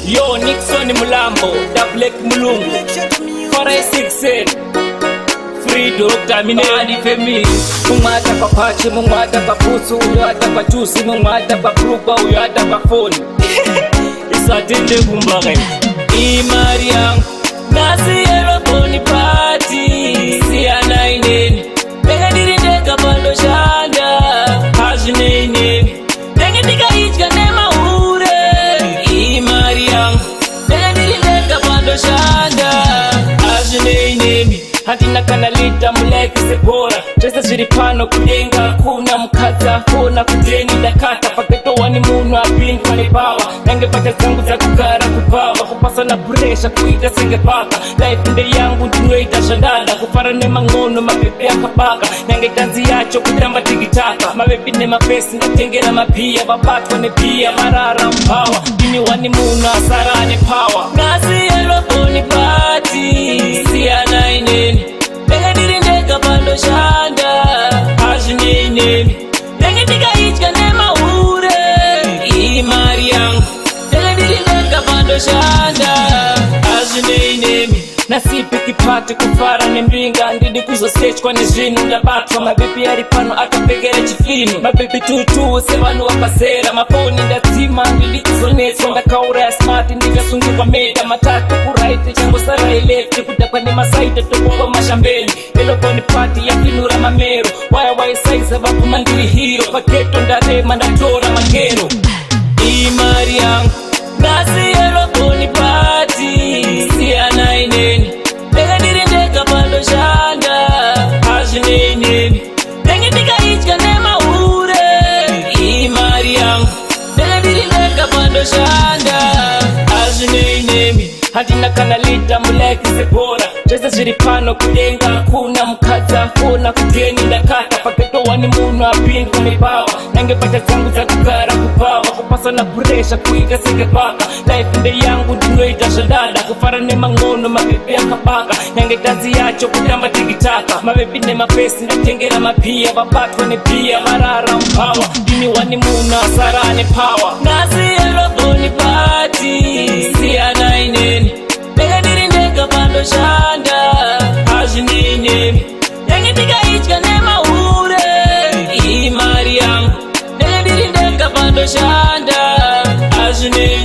Yo Nixon Mulambo, da Black Mulungu, Foray 6 Free Dr. Minedi Femi. Mungwata pa pachi, mungwata pa pusu, uyata pa juicy, mungwata pa pruba, uyata pa phone. Isatende kumbare Imariang Nasi yelo boni party Siya na ineni Denga diri ndeka bando shanda Hajine ineni Denga dika ichka nema ure Imariang Denga diri ndeka bando shanda Hajine ineni Hadina kanalita muleki sepora Jesa jiripano kudenga kuna mkata Kona kudeni dakata Paketo wani munu apini kwa nipawa Nange pata zangu za kukara kupawa Kupasa na presha kuita senge paka Life nde yangu duwe itashandada Kufara nema ngono mapepe ya kapaka Nange tanzi yacho kutamba tigitaka Mabebi nema pesi na tengera mapia Babatu wane pia marara mpawa Dini wani munu asarane power Nasi yelo boni party Siya na ineni Denga diri ndeka bando shanda Hajine ineni Denga diga ichka nema ure Imariang Denga diri ndeka bando shanda Hajine ineni Nasipi kipati kufara nembinga Ndidi kuzo stage kwa nizvinu ndabatwa Mabibi yaripano akapegere chifini Mabibi tutu sevanu wakasera Mafoni ndatima ndidi kuzonetswa Ndakaura ya smart ndikasungi kwa meda Matatu kuraiti chango sara elefti Kudakwa ni masaita tukuwa mashambeli Eloboni party ya finura mameru Waya waya saiza babu mandiri hero Paketo ndarema ndatora magero Imariang Nasi eloboni party Siya na ineni Denga diri ndeka bando shanda Hajine ineni Denga dika ichka nema ure Imariang Denga diri ndeka bando shanda Hajine ineni Hadina kanalita muleki sepora Jesa jiripano kudenga kuna mkata Kona kudeni ndakata Paketo wani munu apini kwa nipawa Nange pata zangu za kukara kupawa Kupasa na presha kuita senge paka Life nde yangu duwe itashandada Kufara nema ngono mapepe ya kapaka Nange tanzi yacho kutamba tigitaka Mabebi nema pesi na tengera mapia Babatu wane pia marara mpawa Dini wani munu asarane power Nasi yelo boni party Siya na ineni Denga diri ndeka bando shanda Hajine ineni Denga diga ichka nema ure Imariang Denga diri ndeka bando shanda Hajine